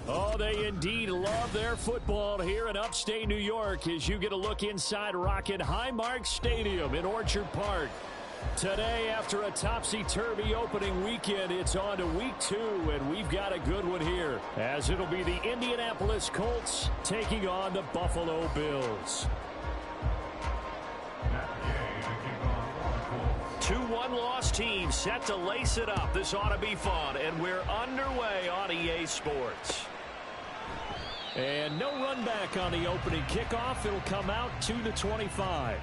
Oh, they indeed love their football here in upstate New York as you get a look inside Rocket Highmark Stadium in Orchard Park. Today, after a topsy-turvy opening weekend, it's on to week 2, and we've got a good one here, as it'll be the Indianapolis Colts taking on the Buffalo Bills. 2 one-loss teams set to lace it up. This ought to be fun, and we're underway on EA Sports. And no run back on the opening kickoff. It'll come out to the 25.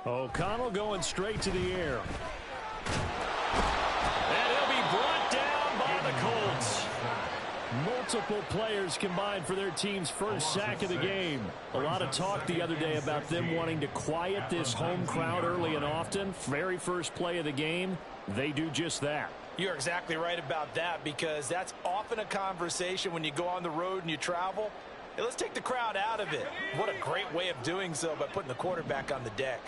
O'Connell going straight to the air. And he'll be brought down by the Colts. Multiple players combined for their team's first sack of the game. A lot of talk the other day about them wanting to quiet this home crowd early and often. Very first play of the game, they do just that. You're exactly right about that, because that's often a conversation when you go on the road and you travel. Hey, let's take the crowd out of it. What a great way of doing so by putting the quarterback on the deck.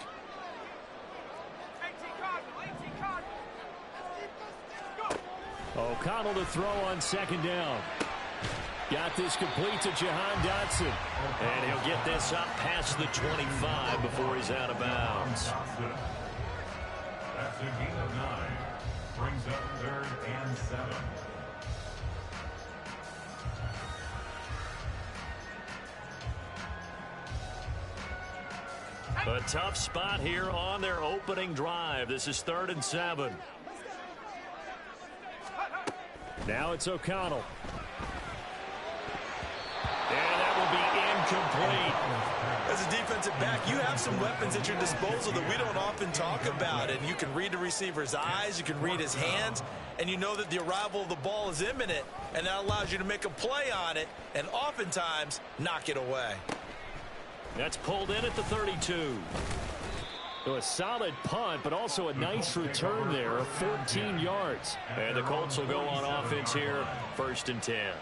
O'Connell to throw on second down. Got this complete to Jahan Dotson. And he'll get this up past the 25 before he's out of bounds. That's a gain of 9. Brings up 3rd and 7. A tough spot here on their opening drive. This is 3rd and 7. Now it's O'Connell. And that will be incomplete. As a defensive back, you have some weapons at your disposal that we don't often talk about. And you can read the receiver's eyes, you can read his hands, and you know that the arrival of the ball is imminent. And that allows you to make a play on it and oftentimes knock it away. That's pulled in at the 32. So a solid punt, but also a nice return there of 14 yards. And the Colts will go on offense here, 1st and 10.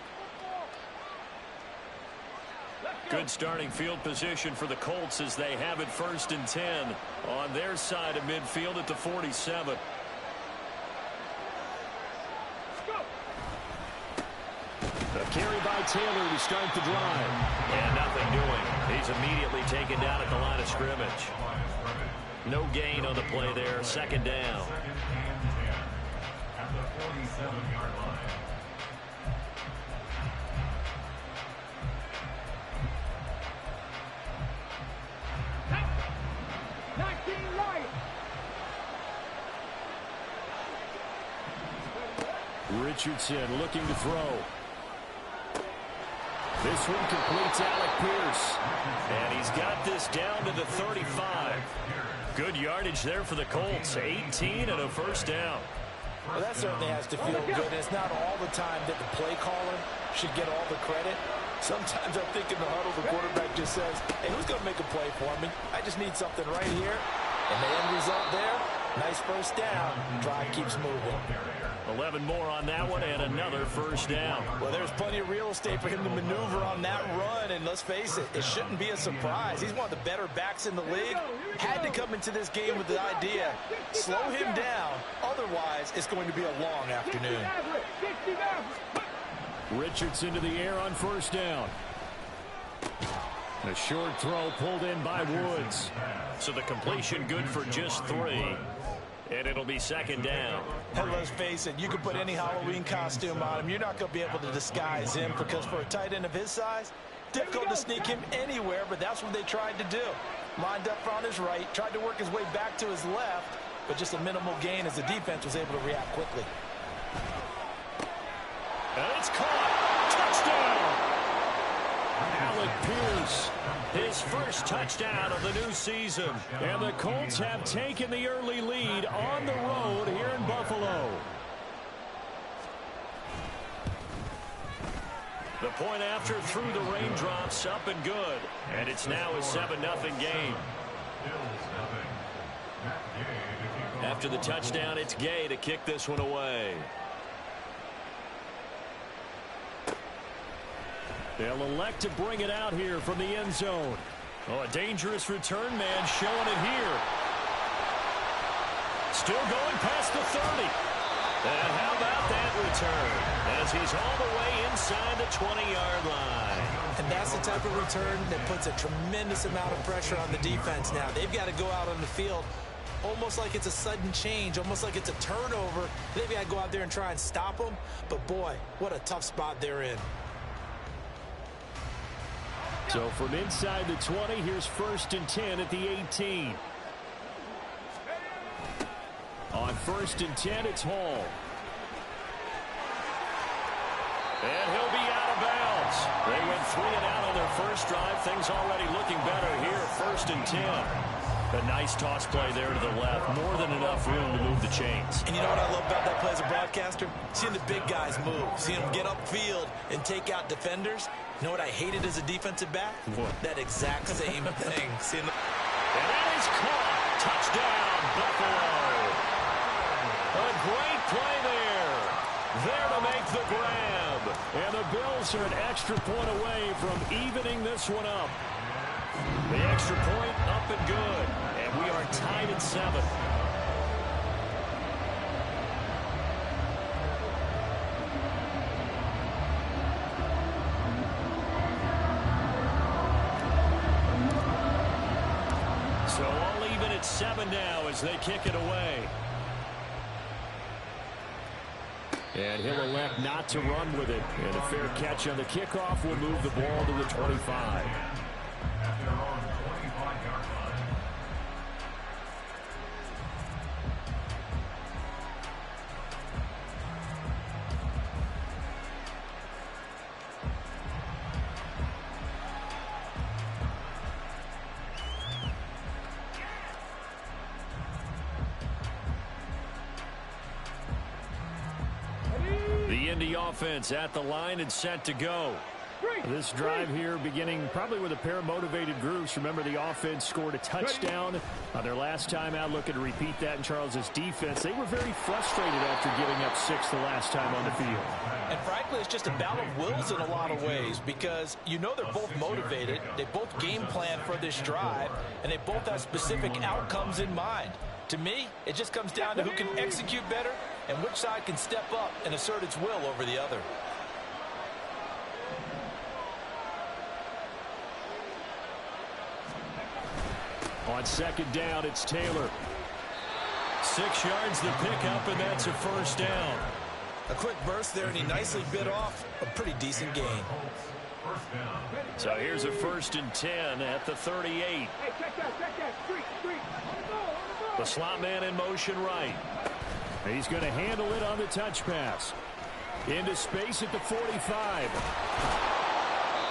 Good starting field position for the Colts as they have it 1st and 10 on their side of midfield at the 47. A carry by Taylor to start the drive. And nothing doing. He's immediately taken down at the line of scrimmage. No gain on the play there. 2nd down. At the 47-yard line. Richardson looking to throw. This one completes Alec Pierce. And he's got this down to the 35. Good yardage there for the Colts. 18 and a 1st down. Well, that certainly has to feel good. It's not all the time that the play caller should get all the credit. Sometimes I think in the huddle, the quarterback just says, hey, who's going to make a play for me? I just need something right here. And the end result there, nice 1st down. Drive keeps moving. 11 more on that one and another 1st down. Well, there's plenty of real estate for him to maneuver on that run, and let's face it, it shouldn't be a surprise. He's one of the better backs in the league. Had to come into this game with the idea, slow him down, otherwise it's going to be a long afternoon. Richardson to the air on 1st down. A short throw pulled in by Woods. So the completion good for just 3. And it'll be 2nd down. Hey, let's face it, you can put any Halloween costume on him. You're not going to be able to disguise him, because for a tight end of his size, difficult to sneak him anywhere, but that's what they tried to do. Lined up on his right, tried to work his way back to his left, but just a minimal gain as the defense was able to react quickly. And it's caught. Touchdown! Alec Pierce, his first touchdown of the new season. And the Colts have taken the early lead on the road here in Buffalo. The point after through the raindrops, up and good. And it's now a 7-0 game. After the touchdown, it's Gay to kick this one away. They'll elect to bring it out here from the end zone. Oh, a dangerous return man showing it here. Still going past the 30. And how about that return? As he's all the way inside the 20-yard line. And that's the type of return that puts a tremendous amount of pressure on the defense now. They've got to go out on the field almost like it's a sudden change, almost like it's a turnover. They've got to go out there and try and stop them. But, boy, what a tough spot they're in. So from inside the 20, here's 1st and 10 at the 18. On 1st and 10, it's Hall. And he'll be out of bounds. They went 3 and out on their first drive. Things already looking better here. 1st and 10. A nice toss play there to the left. More than enough room to move the chains. And you know what I love about that play as a broadcaster? Seeing the big guys move. Seeing them get upfield and take out defenders. You know what I hated as a defensive back? What? That exact same thing. Seeing the... And that is caught. Touchdown, Buffalo. A great play there. There to make the grab. And the Bills are an extra point away from evening this one up. The extra point up and good. And we are tied at 7. So all even at 7 now as they kick it away. And he'll elect not to run with it. And a fair catch on the kickoff will move the ball to the 25. The Indy offense at the line and set to go. This drive here beginning probably with a pair of motivated groups. Remember, the offense scored a touchdown on their last time out. Looking to repeat that in Charles's defense. They were very frustrated after giving up 6 the last time on the field. And frankly, it's just a battle of wills in a lot of ways because you know they're both motivated. They both game plan for this drive, and they both have specific outcomes in mind. To me, it just comes down to who can execute better and which side can step up and assert its will over the other. On 2nd down, it's Taylor. 6 yards the pickup, and that's a 1st down. A quick burst there, and he nicely bit off a pretty decent gain. So here's a 1st and 10 at the 38. The slot man in motion right. He's going to handle it on the touch pass. Into space at the 45.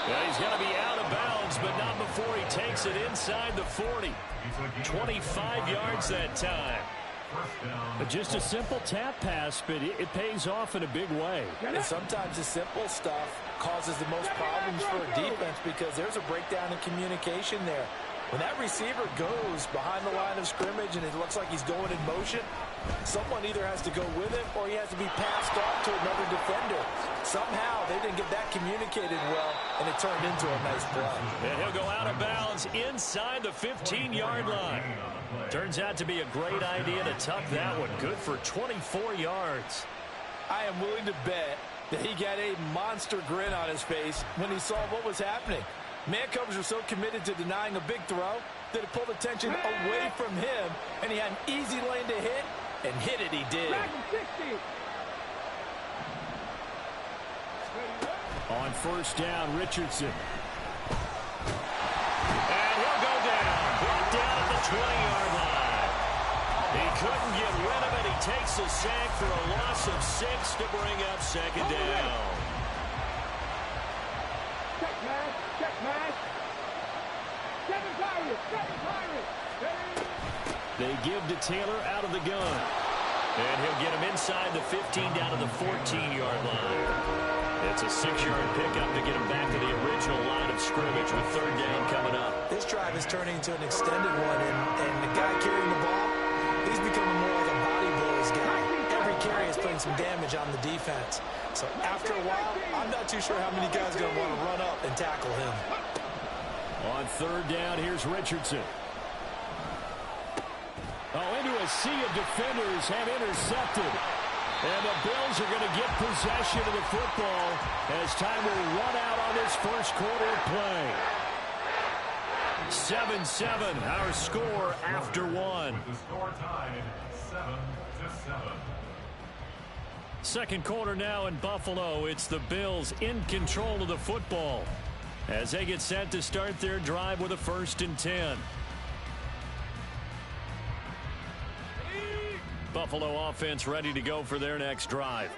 Yeah, he's going to be out of bounds, but not before he takes it inside the 40. 25 yards that time. But just a simple tap pass, but it pays off in a big way. And sometimes the simple stuff causes the most problems for a defense because there's a breakdown in communication there. When that receiver goes behind the line of scrimmage and it looks like he's going in motion, someone either has to go with him or he has to be passed off to another defender. Somehow they didn't get that communicated well, and it turned into a nice play. And he'll go out of bounds inside the 15-yard line. Turns out to be a great idea to tuck that one. Good for 24 yards. I am willing to bet that he got a monster grin on his face when he saw what was happening. Man-covers were so committed to denying a big throw that it pulled attention away from him, and he had an easy lane to hit, and hit it he did. On 1st down, Richardson. And he'll go down. Brought down at the 20-yard line. He couldn't get rid of it. He takes a sack for a loss of 6 to bring up 2nd down. They give to Taylor out of the gun. And he'll get him inside the 15 down to the 14-yard line. It's a 6-yard pickup to get him back to the original line of scrimmage with third down coming up. This drive is turning into an extended one, and the guy carrying the ball, he's becoming more like a body blows guy. Every carry is putting some damage on the defense. So after a while, I'm not too sure how many guys are going to want to run up and tackle him. On third down, here's Richardson. Into a sea of defenders have intercepted. And the Bills are going to get possession of the football as time will run out on this first quarter of play. 7-7, our score after one. With the score tied 7-7. Second quarter now in Buffalo. It's the Bills in control of the football as they get set to start their drive with a 1st and 10. Buffalo offense ready to go for their next drive.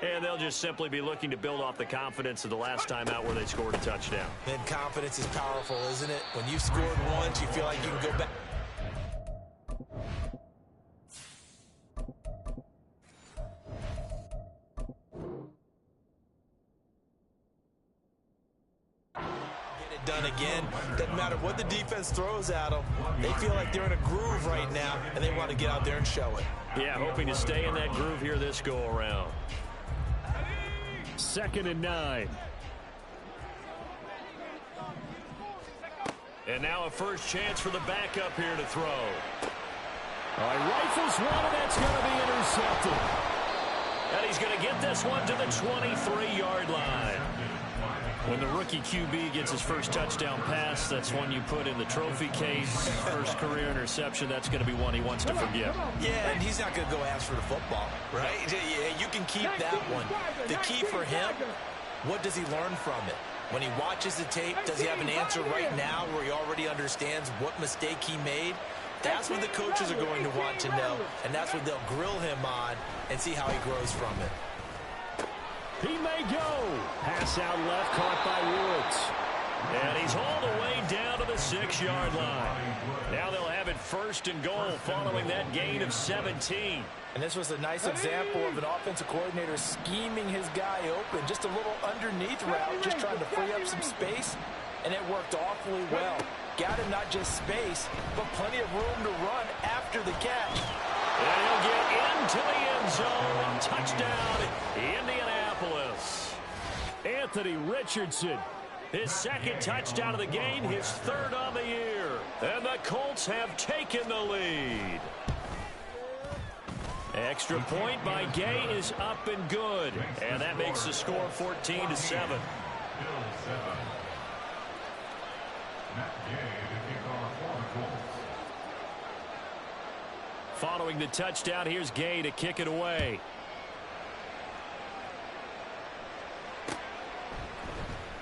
And they'll just simply be looking to build off the confidence of the last time out where they scored a touchdown. And confidence is powerful, isn't it? When you've scored once, you feel like you can go back. Done again. Doesn't matter what the defense throws at them. They feel like they're in a groove right now, and they want to get out there and show it. Yeah, hoping to stay in that groove here this go-around. 2nd and 9. And now a first chance for the backup here to throw. All right, rifles one, and that's going to be intercepted. And he's going to get this one to the 23-yard line. When the rookie QB gets his first touchdown pass, that's one you put in the trophy case. First career interception, that's going to be one he wants to forget. Yeah, and he's not going to go ask for the football, right? Yeah, you can keep that one. The key for him, what does he learn from it? When he watches the tape, does he have an answer right now where he already understands what mistake he made? That's what the coaches are going to want to know, and that's what they'll grill him on and see how he grows from it. He may go. Pass out left, caught by Woods. And he's hauled away down to the 6-yard line. Now they'll have it 1st and goal following that gain of 17. And this was a nice example of an offensive coordinator scheming his guy open. Just a little underneath route, just trying to free up some space, and it worked awfully well. Got him not just space, but plenty of room to run after the catch. And he'll get into the end zone. Touchdown, Indianapolis. Anthony Richardson, his 2nd touchdown of the game, his 3rd on the year. And the Colts have taken the lead. Extra point by Gay is up and good. And that makes the score 14-7. Following the touchdown, here's Gay to kick it away.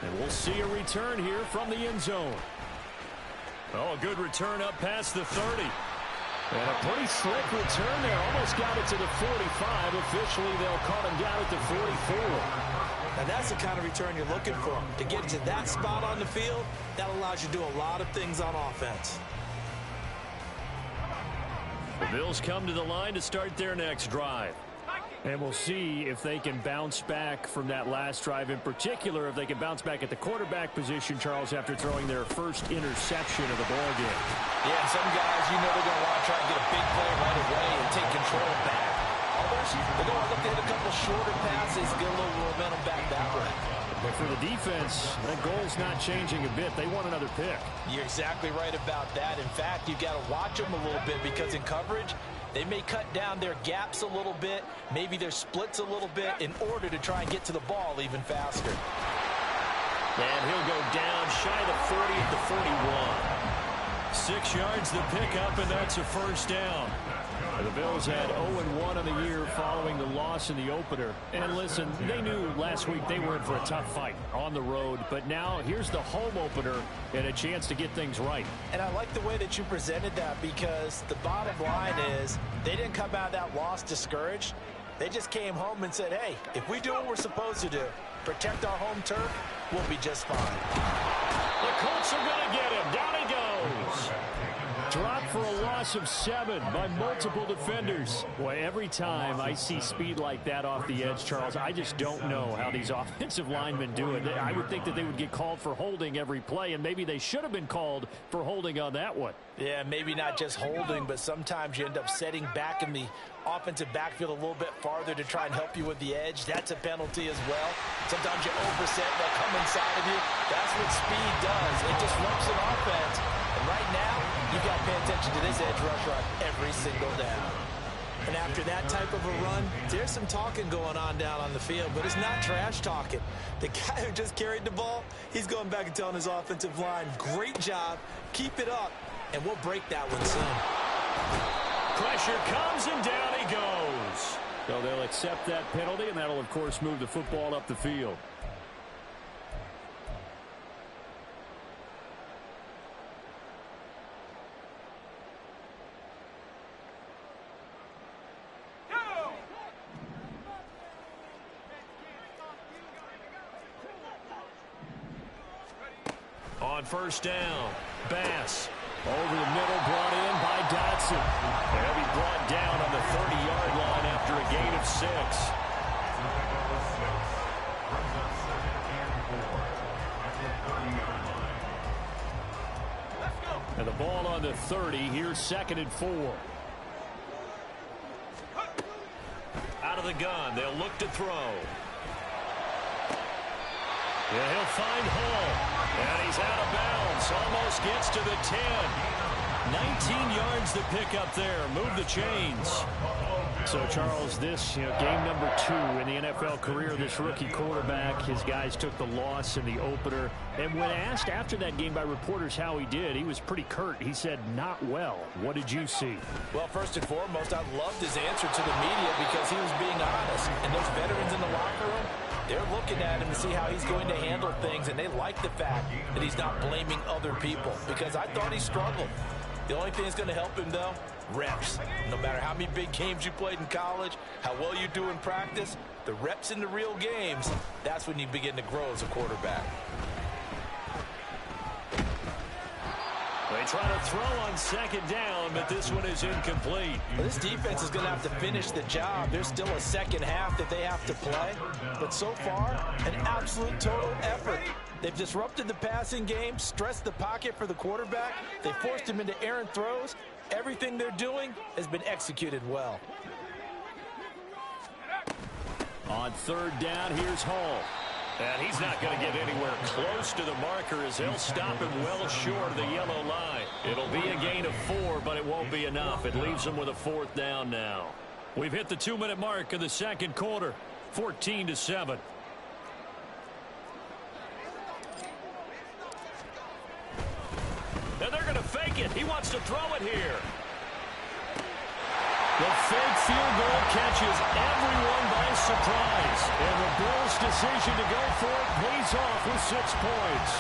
And we'll see a return here from the end zone. Oh, a good return up past the 30. And a pretty slick return there. Almost got it to the 45. Officially, they'll call him down at the 44. Now, that's the kind of return you're looking for. To get to that spot on the field, that allows you to do a lot of things on offense. The Bills come to the line to start their next drive. And we'll see if they can bounce back from that last drive. In particular, if they can bounce back at the quarterback position, Charles, after throwing their first interception of the ballgame. Yeah, some guys, you know they're going to want to try and get a big play right away and take control back. Others, they're going to look at a couple shorter passes, get a little momentum back that way. But for the defense, that goal's not changing a bit. They want another pick. You're exactly right about that. In fact, you've got to watch them a little bit because in coverage, they may cut down their gaps a little bit, maybe their splits a little bit in order to try and get to the ball even faster. And he'll go down shy of the 40 at the 41. 6 yards the pickup, and that's a first down. The Bills had 0-1 on the year following the loss in the opener. And listen, they knew last week they were in for a tough fight on the road. But now here's the home opener and a chance to get things right. And I like the way that you presented that because the bottom line is they didn't come out of that loss discouraged. They just came home and said, hey, if we do what we're supposed to do, protect our home turf, we'll be just fine. The Colts are going to get him. Down he goes. dropped for a loss of 7 by multiple defenders. Boy, every time I see speed like that off the edge, Charles, I just don't know how these offensive linemen do it. I would think that they would get called for holding every play, and maybe they should have been called for holding on that one. Yeah, maybe not just holding, but sometimes you end up setting back in the offensive backfield a little bit farther to try and help you with the edge. That's a penalty as well. Sometimes you overset, they'll come inside of you. That's what speed does. It disrupts an offense. And right now, you've got to pay attention to this edge rusher on every single down. And after that type of a run, there's some talking going on down on the field, but it's not trash talking. The guy who just carried the ball, he's going back and telling his offensive line, great job, keep it up, and we'll break that one soon. Pressure comes, and down he goes. So they'll accept that penalty, and that'll, of course, move the football up the field. On first down, Bass over the middle, brought in by Dotson. They'll be brought down on the 30-yard line after a gain of 6. And the ball on the 30. Here's 2nd and 4. Out of the gun, they'll look to throw. Yeah, he'll find Hall. And he's out of bounds. Almost gets to the 10. 19 yards to pick up there. Move the chains. So, Charles, this game number 2 in the NFL career, this rookie quarterback, his guys took the loss in the opener. And when asked after that game by reporters how he did, he was pretty curt. He said, not well. What did you see? Well, first and foremost, I loved his answer to the media because he was being honest. And those veterans in the locker room, they're looking at him to see how he's going to handle things, and they like the fact that he's not blaming other people because I thought he struggled. The only thing that's going to help him, though, reps. No matter how many big games you played in college, how well you do in practice, the reps in the real games, that's when you begin to grow as a quarterback. They try to throw on 2nd down, but this one is incomplete. Well, this defense is going to have to finish the job. There's still a second half that they have to play. But so far, an absolute total effort. They've disrupted the passing game, stressed the pocket for the quarterback. They forced him into errant throws. Everything they're doing has been executed well. On 3rd down, here's Hall. And he's not going to get anywhere close to the marker as they'll stop him well short of the yellow line. It'll be a gain of 4, but it won't be enough. It leaves them with a 4th down now. We've hit the 2-minute mark of the 2nd quarter, 14-7. And they're going to fake it. He wants to throw it here. The fake field goal catches everyone by surprise. And the Bills' decision to go for it pays off with 6 points.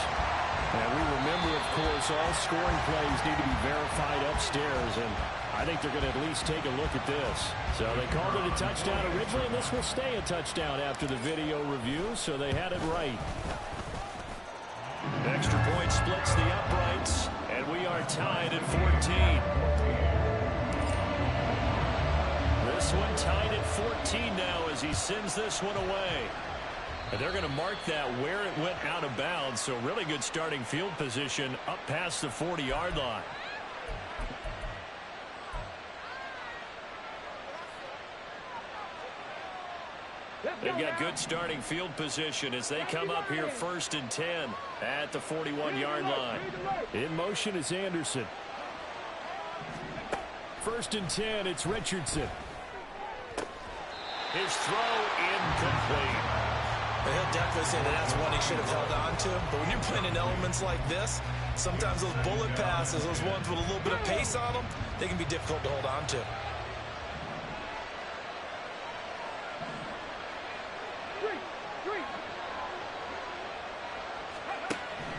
And we remember, of course, all scoring plays need to be verified upstairs. And I think they're going to at least take a look at this. So they called it a touchdown originally, and this will stay a touchdown after the video review. So they had it right. Extra point splits the uprights, and we are tied at 14. This one tied at 14 now as he sends this one away. And they're going to mark that where it went out of bounds. So really good starting field position up past the 40-yard line. They've got good starting field position as they come up here 1st and 10 at the 41-yard line. In motion is Anderson. 1st and 10, it's Richardson. His throw incomplete. But he'll definitely say that that's one he should have held on to. But when you're playing in elements like this, sometimes those bullet passes, those ones with a little bit of pace on them, they can be difficult to hold on to.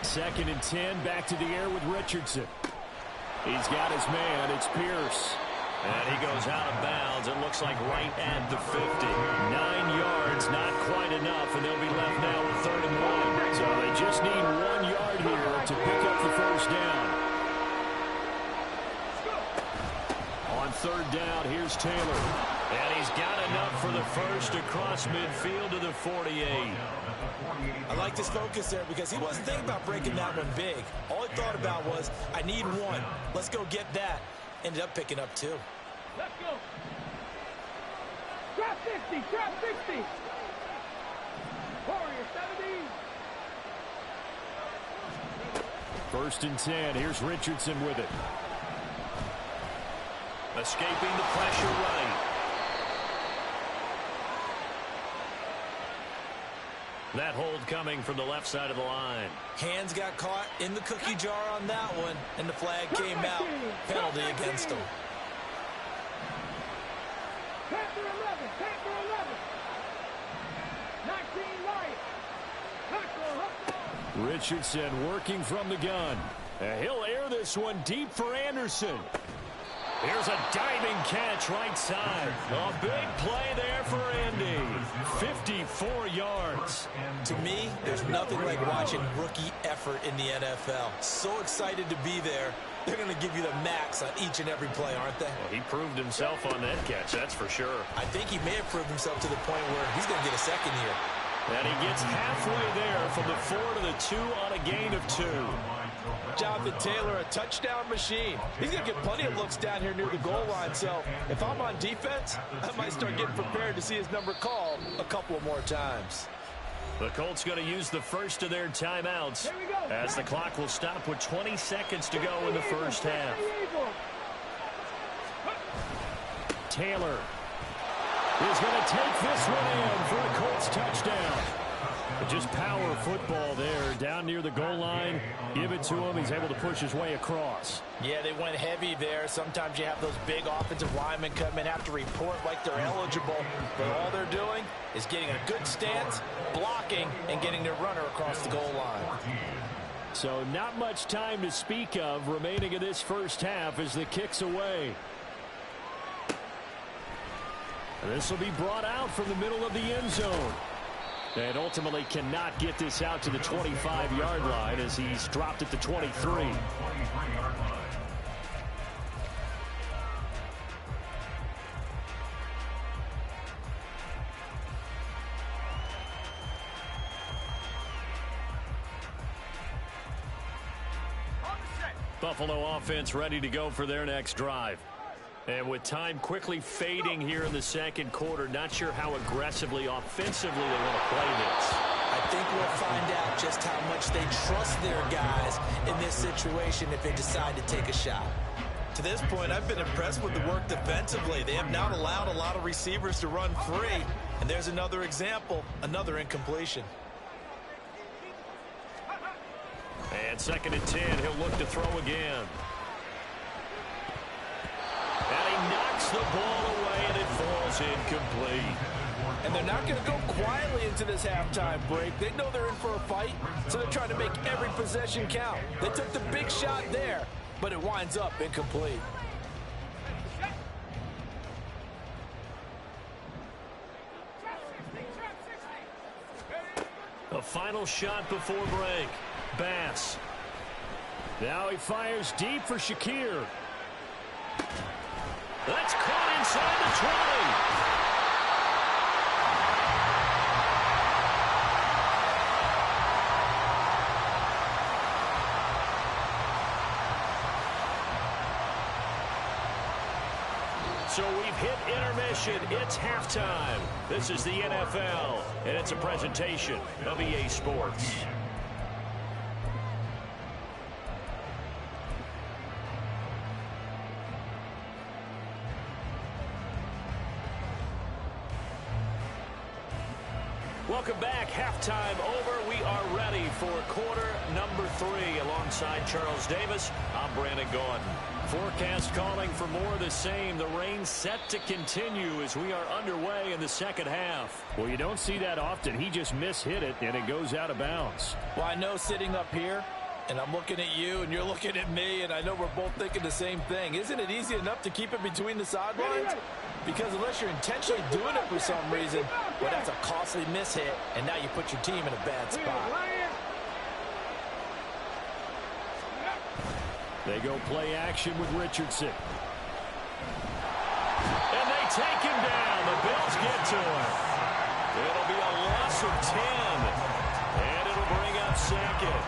2nd and 10, back to the air with Richardson. He's got his man, it's Pierce. And he goes out of bounds. It looks like right at the 50. 9 yards, not quite enough, and they'll be left now with 3rd and 1. So they just need 1 yard here to pick up the 1st down. third down. Here's Taylor. And he's got enough for the first across midfield to the 48. I like this focus there because he wasn't thinking about breaking that one big. All he thought about was, I need one. Let's go get that. Ended up picking up two. Let's go. Drop 60, drop 60. Warrior 17. First and 10. Here's Richardson with it. Escaping the pressure right. That hold coming from the left side of the line. Hands got caught in the cookie jar on that one, and the flag came out. Penalty against him. Panther 11, Panther 11. 19 right. Richardson working from the gun. He'll air this one deep for Anderson. Here's a diving catch right side. A big play there for Andy. 54 yards. To me, there's nothing like watching rookie effort in the NFL. So excited to be there. They're going to give you the max on each and every play, aren't they? Well, he proved himself on that catch, that's for sure. I think he may have proved himself to the point where he's going to get a second here. And he gets halfway there from the 4 to the 2 on a gain of 2. Jonathan Taylor, a touchdown machine. He's going to get plenty of looks down here near the goal line. So if I'm on defense, I might start getting prepared to see his number called a couple more times. The Colts going to use the first of their timeouts as the clock will stop with 20 seconds to go in the first half. Taylor is going to take this one in for a Colts touchdown. Just power football there down near the goal line. Give it to him. He's able to push his way across. Yeah, they went heavy there. Sometimes you have those big offensive linemen come in, have to report like they're eligible. But all they're doing is getting a good stance, blocking, and getting their runner across the goal line. So not much time to speak of remaining in this first half as the kick's away. And this will be brought out from the middle of the end zone. And ultimately cannot get this out to the 25-yard line as he's dropped at the 23. Buffalo offense ready to go for their next drive. And with time quickly fading here in the second quarter, not sure how aggressively, offensively they want to play this. I think we'll find out just how much they trust their guys in this situation if they decide to take a shot. To this point, I've been impressed with the work defensively. They have not allowed a lot of receivers to run free. And there's another example, another incompletion. And second and 10, he'll look to throw again. And he knocks the ball away, and it falls incomplete. And they're not going to go quietly into this halftime break. They know they're in for a fight, so they're trying to make every possession count. They took the big shot there, but it winds up incomplete. A final shot before break. Bass. Now he fires deep for Shakir. That's caught inside the 20. So we've hit intermission. It's halftime. This is the NFL, and it's a presentation of EA Sports. Welcome back. Halftime over. We are ready for quarter number 3 alongside Charles Davis. I'm Brandon Gordon. Forecast calling for more of the same. The rain set to continue as we are underway in the second half. Well, you don't see that often. He just mishit it, and it goes out of bounds. Well, I know sitting up here, and I'm looking at you, and you're looking at me, and I know we're both thinking the same thing. Isn't it easy enough to keep it between the sidelines? Because unless you're intentionally doing it for some reason, well, that's a costly mishit, and now you put your team in a bad spot. They go play action with Richardson. And they take him down. The Bills get to him. It'll be a loss of 10. And it'll bring up second.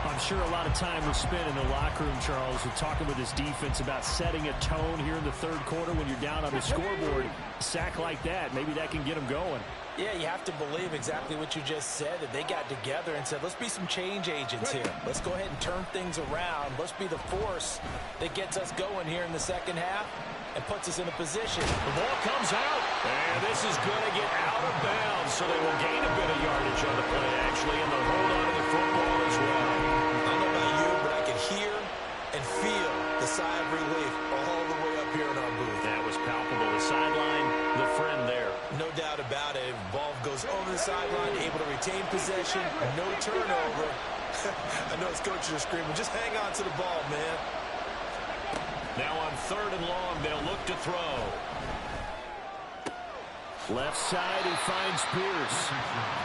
I'm sure a lot of time was spent in the locker room, Charles, with talking with his defense about setting a tone here in the third quarter when you're down on the scoreboard. A sack like that, maybe that can get him going. Yeah, you have to believe exactly what you just said, that they got together and said, let's be some change agents here. Let's go ahead and turn things around. Let's be the force that gets us going here in the second half and puts us in a position. The ball comes out, and this is going to get out of bounds, so they will gain a bit of yardage on the play, actually, and they'll hold on to the football as well. I don't know about you, but I could hear and feel the sigh of relief all the way up here in our booth. That was palpable. The sideline, the friend there. No doubt about it. Ball goes over the sideline, able to retain possession, no turnover. I know his coaches are screaming, just hang on to the ball, man. Now on 3rd and long, they'll look to throw. Left side, he finds Pierce.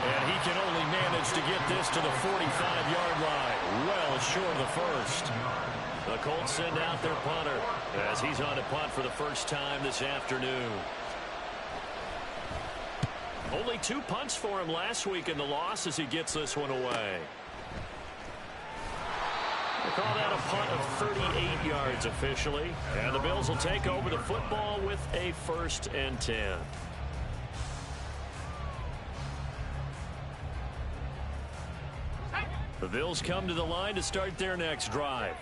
And he can only manage to get this to the 45-yard line. Well short of the first. The Colts send out their punter as he's on to punt for the first time this afternoon. Only 2 punts for him last week in the loss as he gets this one away. We'll call that a punt of 38 yards officially. And the Bills will take over the football with a 1st and 10. The Bills come to the line to start their next drive.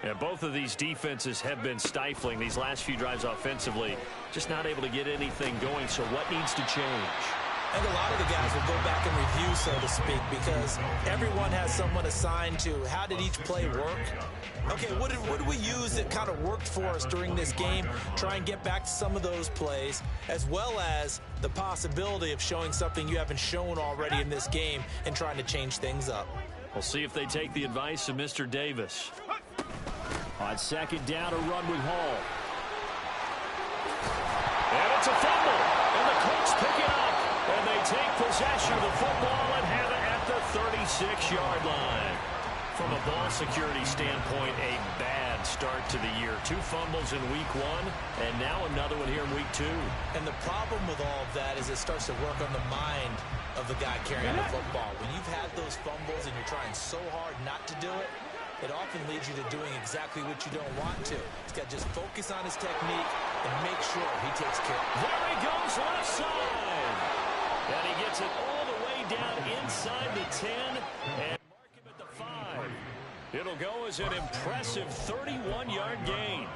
And both of these defenses have been stifling these last few drives offensively. Just not able to get anything going, so what needs to change? And a lot of the guys will go back and review, so to speak, because everyone has someone assigned to how did each play work. Okay, what did we use that kind of worked for us during this game? Try and get back to some of those plays, as well as the possibility of showing something you haven't shown already in this game and trying to change things up. We'll see if they take the advice of Mr. Davis. On 2nd down, a run with Hall. And it's a fumble. And the Colts pick it up. And they take possession of the football and have it at the 36-yard line. From a ball security standpoint, a bad start to the year. 2 fumbles in week 1, and now another one here in week 2. And the problem with all of that is it starts to work on the mind of the guy carrying the football. When you've had those fumbles and you're trying so hard not to do it, it often leads you to doing exactly what you don't want to. He's got to just focus on his technique and make sure he takes care. There he goes, left side. And he gets it all the way down inside the 10 and mark him at the 5. It'll go as an impressive 31-yard gain.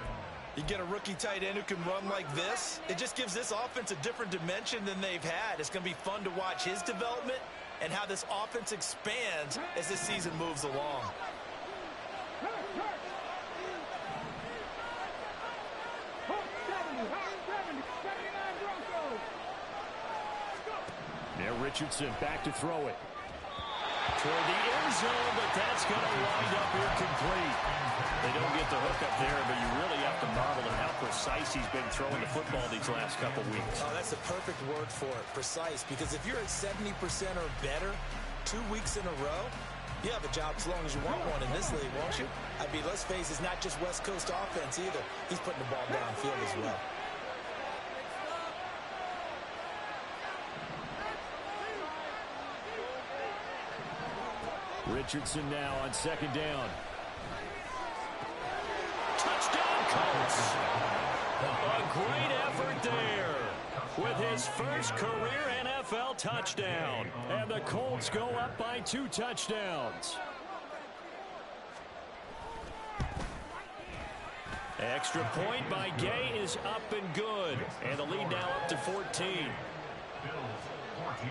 You get a rookie tight end who can run like this, it just gives this offense a different dimension than they've had. It's going to be fun to watch his development and how this offense expands as this season moves along. Now Richardson back to throw it. Toward the end zone, but that's going to wind up incomplete. They don't get the hook up there, but you really have to marvel at how precise he's been throwing the football these last couple weeks. Oh, that's the perfect word for it, precise, because if you're at 70% or better 2 weeks in a row, you have a job as long as you want one in this league, won't you? I mean, let's face it, it's not just West Coast offense either. He's putting the ball downfield as well. Richardson now on 2nd down. Touchdown, Colts! A great effort there with his first career NFL touchdown. And the Colts go up by 2 touchdowns. Extra point by Gay is up and good. And the lead now up to 14. Bills 14.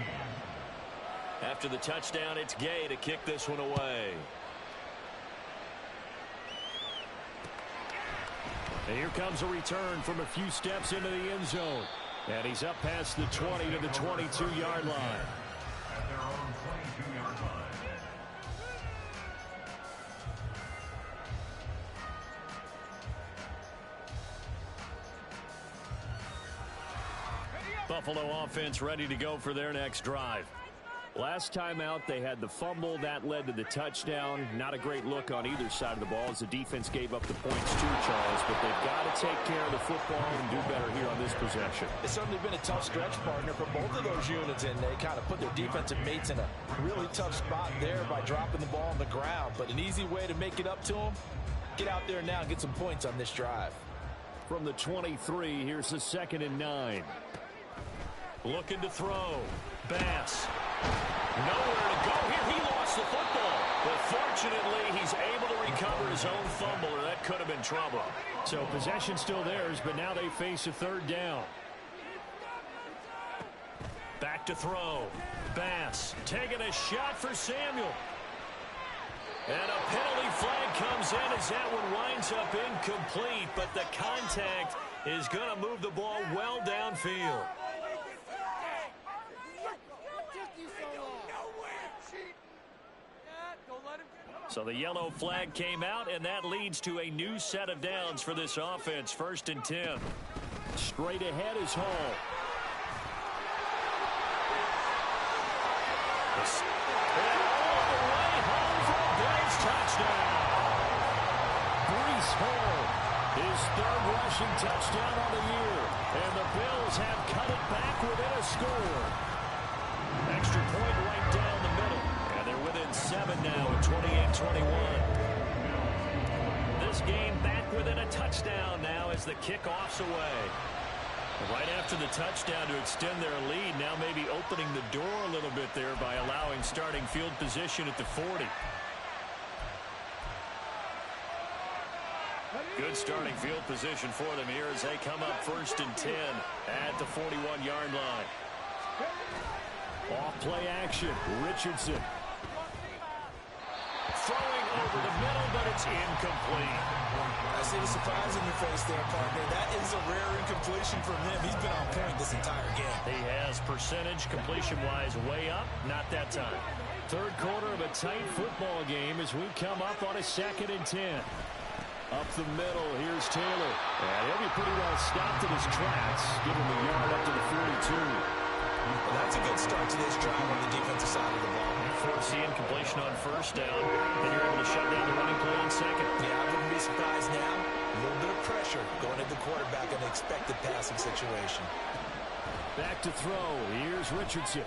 After the touchdown, it's Gay to kick this one away. And here comes a return from a few steps into the end zone. And he's up past the 20 to the 22-yard line. At their own 22-yard line. Buffalo offense ready to go for their next drive. Last time out, they had the fumble. That led to the touchdown. Not a great look on either side of the ball as the defense gave up the points too, Charles. But they've got to take care of the football and do better here on this possession. It's certainly been a tough stretch, partner, for both of those units, and they kind of put their defensive mates in a really tough spot there by dropping the ball on the ground. But an easy way to make it up to them, get out there now and get some points on this drive. From the 23, here's the 2nd and 9. Looking to throw. Bass. Nowhere to go here. He lost the football. But fortunately, he's able to recover his own fumble, or that could have been trouble. So possession still theirs, but now they face a 3rd down. Back to throw. Bass taking a shot for Samuel. And a penalty flag comes in as that one winds up incomplete, but the contact is going to move the ball well downfield. So the yellow flag came out, and that leads to a new set of downs for this offense. 1st and 10. Straight ahead is Hall. And all the way home for a Braves touchdown. Breece Hall, his 3rd rushing touchdown on the year. And the Bills have cut it back within a score. Extra point right down the middle. And they're within 7 now at 28-21. This game back within a touchdown now as the kickoff's away. Right after the touchdown to extend their lead, now maybe opening the door a little bit there by allowing starting field position at the 40. Good starting field position for them here as they come up 1st and 10 at the 41-yard line. Off play action. Richardson. Throwing over the middle, but it's incomplete. I see the surprise in your face there, partner. That is a rare incompletion from him. He's been on point this entire game. He has percentage completion-wise way up. Not that time. 3rd quarter of a tight football game as we come up on a 2nd and 10. Up the middle, here's Taylor. And he'll be pretty well stopped in his tracks. Give him a yard up to the 42. Well, that's a good start to this drive on the defensive side of the ball. Forcing completion on 1st down, and you're able to shut down the running play on 2nd. Yeah, I wouldn't be surprised now. A little bit of pressure going at the quarterback in an expected passing situation. Back to throw. Here's Richardson.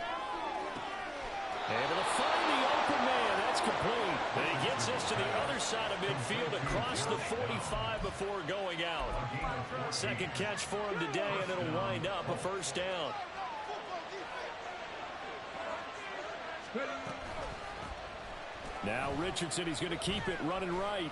Able to find the open man. That's complete. And he gets this to the other side of midfield across the 45 before going out. 2nd catch for him today, and it'll wind up a 1st down. Now Richardson, he's going to keep it running right.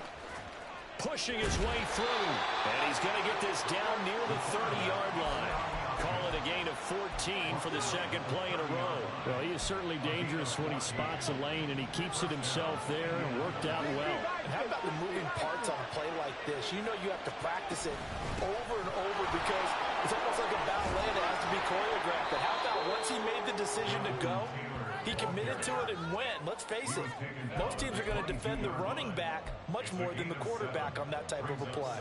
Pushing his way through. And he's going to get this down near the 30-yard line. Call it a gain of 14 for the 2nd play in a row. Well, he is certainly dangerous when he spots a lane, and he keeps it himself there and worked out well. And how about the moving parts on a play like this? You know you have to practice it over and over because it's almost like a ballet that has to be choreographed. But how about once he made the decision to go, he committed to it and went. Let's face it, most teams are going to defend the running back much more than the quarterback on that type of a play.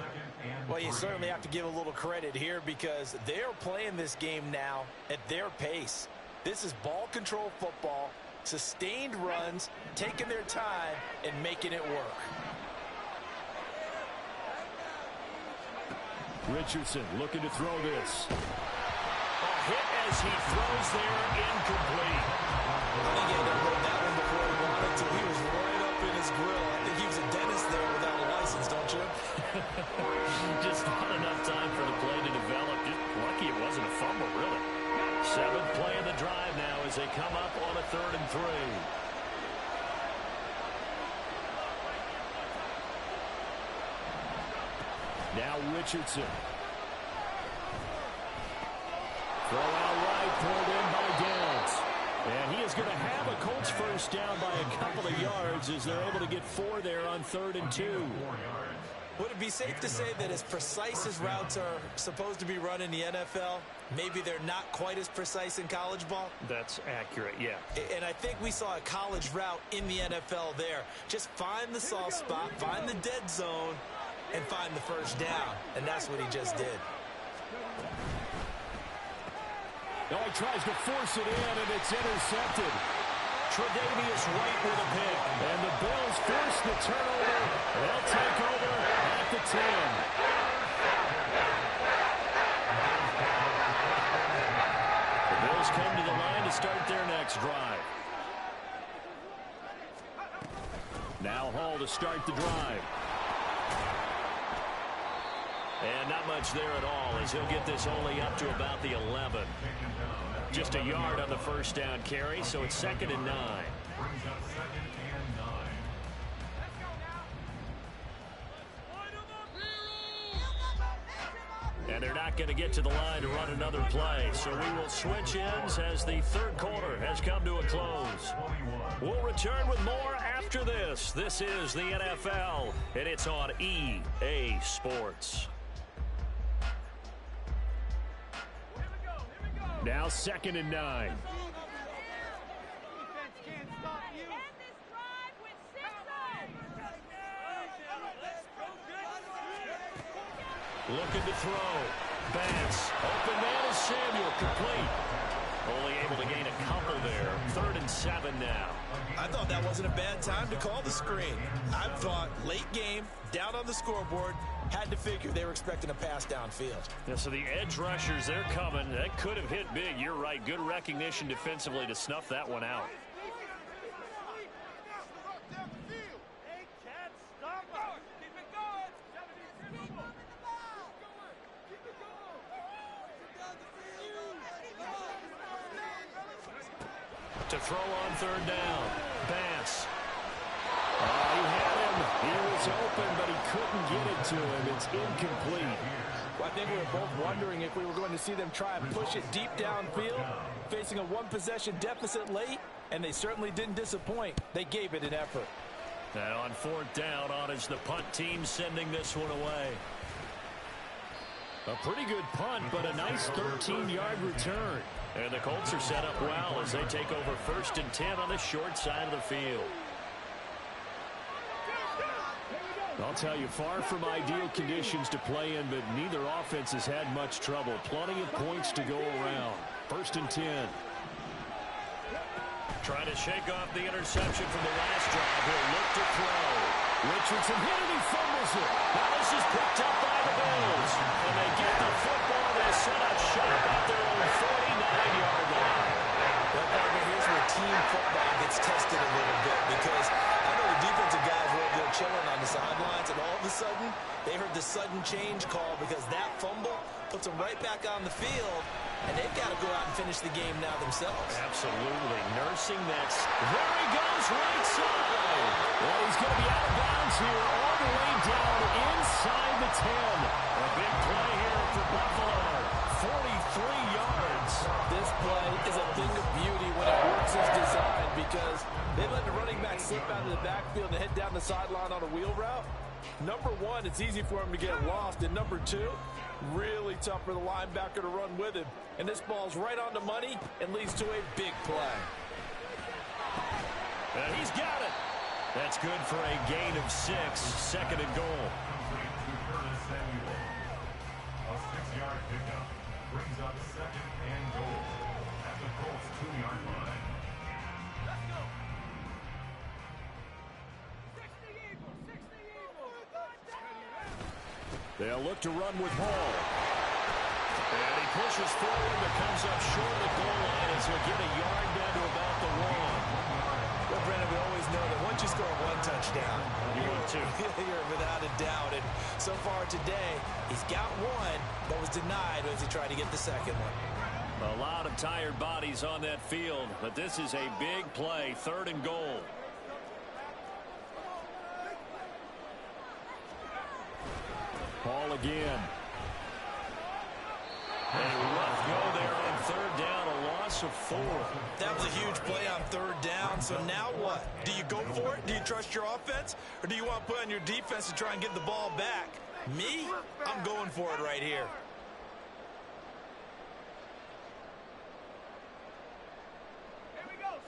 Well, you certainly have to give a little credit here because they're playing this game now at their pace. This is ball control football, sustained runs, taking their time, and making it work. Richardson looking to throw this. A hit as he throws there, incomplete. I think he had to run that one before he wanted to. He was right up in his grill. I think he was a dentist there without a license, don't you? Just not enough time for the play to develop. Just lucky it wasn't a fumble, really. 7th play of the drive now as they come up on a 3rd and 3. Now Richardson. Throw out right, pulled in by Downs. And he is going to have a Colts 1st down by a couple of yards as they're able to get 4 there on 3rd and 2. Would it be safe to say that as precise as routes are supposed to be run in the NFL, maybe they're not quite as precise in college ball? That's accurate, yeah. And I think we saw a college route in the NFL there. Just find the soft spot, find the dead zone, and find the 1st down. And that's what he just did. Oh, he tries to force it in, and it's intercepted. Tre'Davious White with a pick. And the Bills force the turnover. They'll take over at the 10. The Bills come to the line to start their next drive. Now Hall to start the drive. And not much there at all, as he'll get this only up to about the 11. Just a yard on the first down carry, so it's 2nd and 9. Brings up 2nd and 9. And they're not going to get to the line to run another play, so we will switch ends as the third quarter has come to a close. We'll return with more after this. This is the NFL, and it's on EA Sports. Now 2nd and 9. Looking to throw. Vance. Open man is Samuel. Complete. Only able to gain a couple there. 3rd and 7 now. I thought that wasn't a bad time to call the screen. I thought late game, down on the scoreboard, had to figure they were expecting a pass downfield. Yeah, so the edge rushers, they're coming. That could have hit big. You're right. Good recognition defensively to snuff that one out. To throw on 3rd down. Vance. He had him. He was open, but he couldn't get it to him. It's incomplete. Well, I think we were both wondering if we were going to see them try and push it deep downfield, facing a one-possession deficit late, and they certainly didn't disappoint. They gave it an effort. And on 4th down, on is the punt team sending this one away. A pretty good punt, but a nice 13-yard return. And the Colts are set up well as they take over 1st and 10 on the short side of the field. I'll tell you, far from ideal conditions to play in, but neither offense has had much trouble. Plenty of points to go around. 1st and 10. Trying to shake off the interception from the last drive. He'll look to throw. Richardson hit and he fumbles it. Now this is picked up by the Bills. And they get the football. They set up shop at their own 49-yard line. Well, partner, here's where team football gets tested a little bit, because I know the defensive guys were over there chilling on the sidelines, and all of a sudden, they heard the sudden change call because that fumble puts them right back on the field, and they've got to go out and finish the game now themselves. Absolutely. Nursing that. There he goes, right side. Well, he's going to be out of bounds here, all the way down inside the 10. A big play here for Buffalo. 43 yards. This play is a thing of beauty when it works as designed, because they let the running back slip out of the backfield and head down the sideline on a wheel route. Number one, it's easy for him to get lost. And number two, really tough for the linebacker to run with him. And this ball's right on the money and leads to a big play. And he's got it. That's good for a gain of 6. 2nd and goal. A 6-yard pickup brings up 2nd and goal at the Colts 2-yard line. They'll look to run with Hall. And he pushes forward, but comes up short of the goal line as he'll get a yard down to about the 1. Well, Brennan, we always know that once you score one touchdown, You would too. you're without a doubt. And so far today, he's got one that was denied as he tried to get the second one. A lot of tired bodies on that field, but this is a big play. 3rd and goal. Hall again. A rough go there on 3rd down, a loss of 4. That was a huge play on 3rd down. So now what? Do you go for it? Do you trust your offense? Or do you want to put on your defense to try and get the ball back? Me? I'm going for it right here.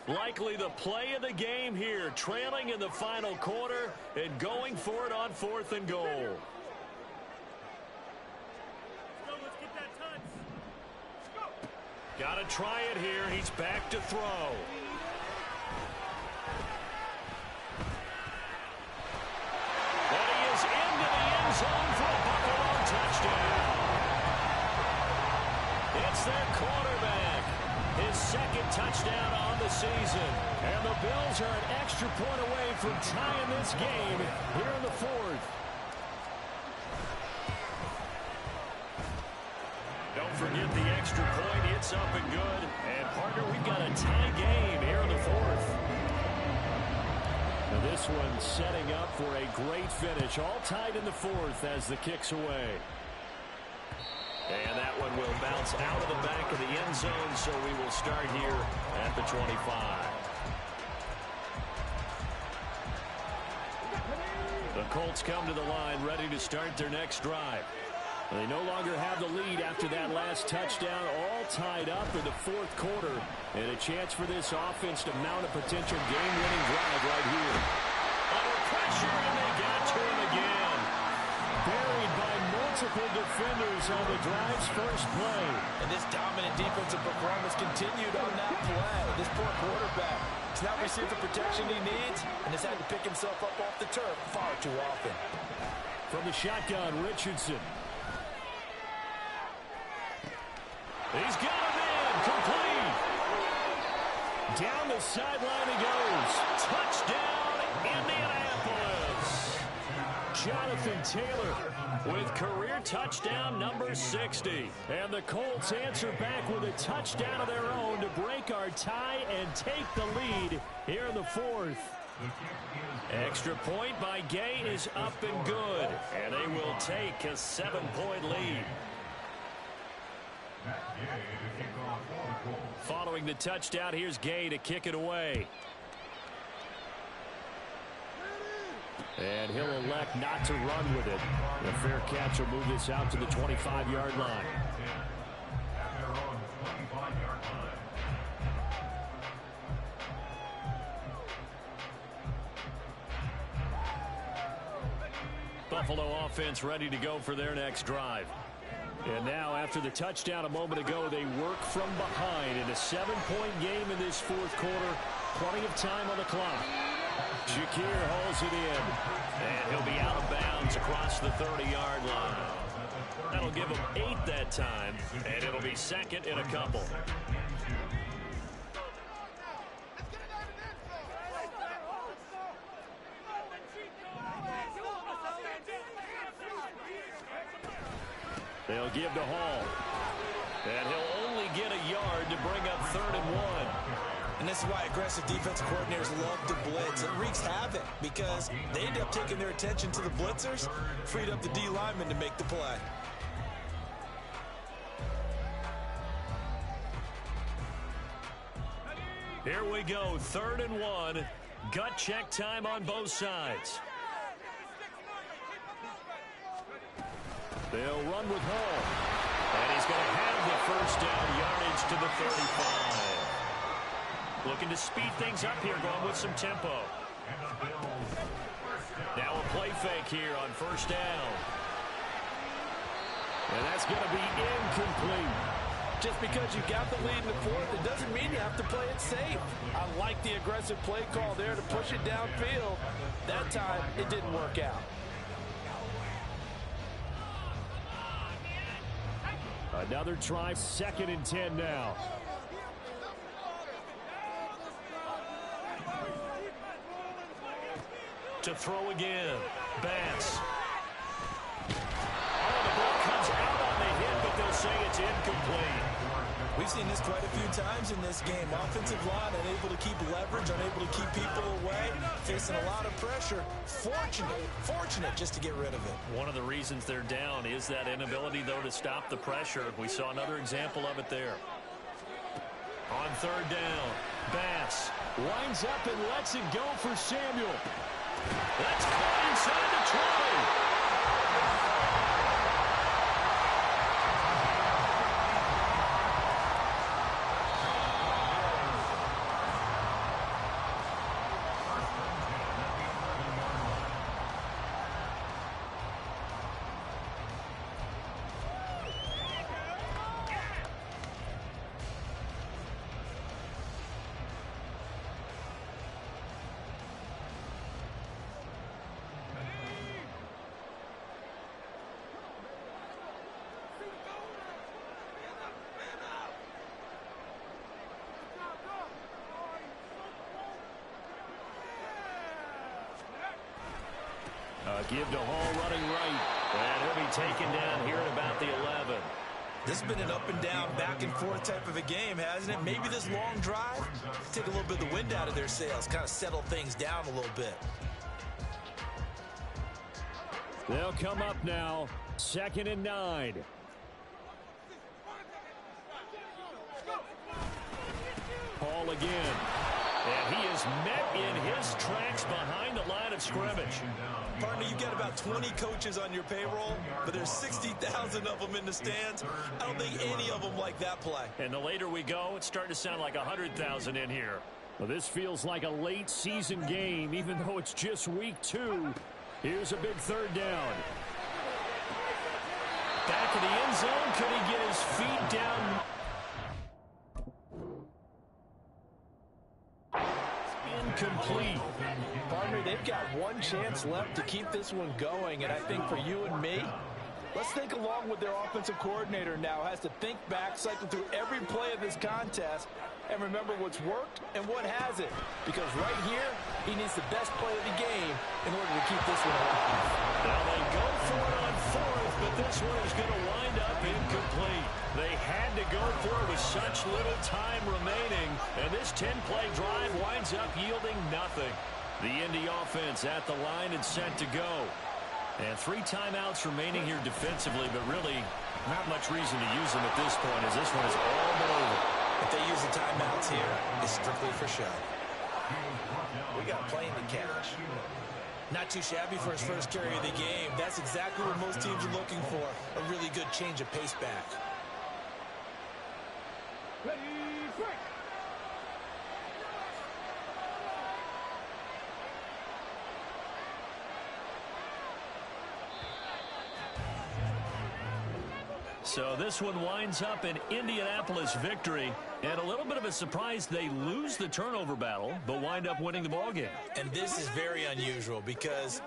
Likely the play of the game here, trailing in the final quarter and going for it on 4th and goal. Got to try it here. He's back to throw. is their quarterback. His second touchdown on the season. And the Bills are an extra point away from tying this game here in the fourth. Don't forget the extra point. It's up and good. And, partner, we've got a tie game here in the fourth. Now this one setting up for a great finish. All tied in the fourth as the kick's away. And that one will bounce out of the back of the end zone, so we will start here at the 25. The Colts come to the line, ready to start their next drive. They no longer have the lead after that last touchdown, all tied up in the fourth quarter. And a chance for this offense to mount a potential game-winning drive right here. Under pressure, and they got to him again. Buried by multiple defenders on the drive's first play. And this dominant defensive performance continued on that play. This poor quarterback has not received the protection he needs and has had to pick himself up off the turf far too often. From the shotgun, Richardson. He's got him in, complete. Down the sideline he goes. Touchdown, Indianapolis. Jonathan Taylor with career touchdown number 60. And the Colts answer back with a touchdown of their own to break our tie and take the lead here in the fourth. Extra point by Gay is up and good. And they will take a 7-point lead. Following the touchdown, here's Gay to kick it away. And he'll elect not to run with it. The fair catch will move this out to the 25-yard line. Buffalo offense ready to go for their next drive. And now, after the touchdown a moment ago, they work from behind in a 7-point game in this fourth quarter. Plenty of time on the clock. Shakir hauls it in. And he'll be out of bounds across the 30-yard line. That'll give him 8 that time, and it'll be second in a couple. They'll give to Hall. And he'll only get a yard to bring up 3rd and 1. And this is why aggressive defensive coordinators love to blitz. It wreaks havoc because they end up taking their attention to the blitzers, freed up the D lineman to make the play. Here we go, 3rd and 1. Gut check time on both sides. They'll run with Hall. And he's going to have the first down, yardage to the 35. Looking to speed things up here, going with some tempo. Now a play fake here on first down. And that's going to be incomplete. Just because you got the lead in the fourth, it doesn't mean you have to play it safe. I like the aggressive play call there to push it downfield. That time, it didn't work out. Another try, 2nd and 10 now. To throw again. Bass. Oh, the ball comes out on the hit, but they'll say it's incomplete. We've seen this quite a few times in this game. Offensive line unable to keep leverage, unable to keep people away, facing a lot of pressure. Fortunate just to get rid of it. One of the reasons they're down is that inability, though, to stop the pressure. We saw another example of it there. On 3rd down, Bass Winds up and lets it go for Samuel. That's caught inside the 20. Give to Hall running right. And he'll be taken down here at about the 11. This has been an up and down, back and forth type of a game, hasn't it? Maybe this long drive, take a little bit of the wind out of their sails, kind of settle things down a little bit. They'll come up now, 2nd and 9. Hall again. And he is met in his tracks behind the line of scrimmage. Partner, you've got about 20 coaches on your payroll, but there's 60,000 of them in the stands. I don't think any of them like that play. And the later we go, it's starting to sound like 100,000 in here. Well, this feels like a late season game, even though it's just week 2. Here's a big 3rd down. Back in the end zone, could he get his feet down? Incomplete. Partner, they've got one chance left to keep this one going, and I think for you and me, let's think along with their offensive coordinator now. Has to think back, cycle through every play of this contest, and remember what's worked and what hasn't. Because right here, he needs the best play of the game in order to keep this one alive. Now they go for it on 4th, but this one is going to wind up incomplete. They had to go for it with such little time remaining, and this 10-play drive winds up yielding nothing. The Indy offense at the line and set to go. And 3 timeouts remaining here defensively, but really not much reason to use them at this point, as this one is all but over. If they use the timeouts here, it's strictly for show. We got a plane to catch. Not too shabby for his first carry of the game. That's exactly what most teams are looking for, a really good change of pace back. Ready, break. So this one winds up an Indianapolis victory, and a little bit of a surprise they lose the turnover battle, but wind up winning the ballgame. And this is very unusual because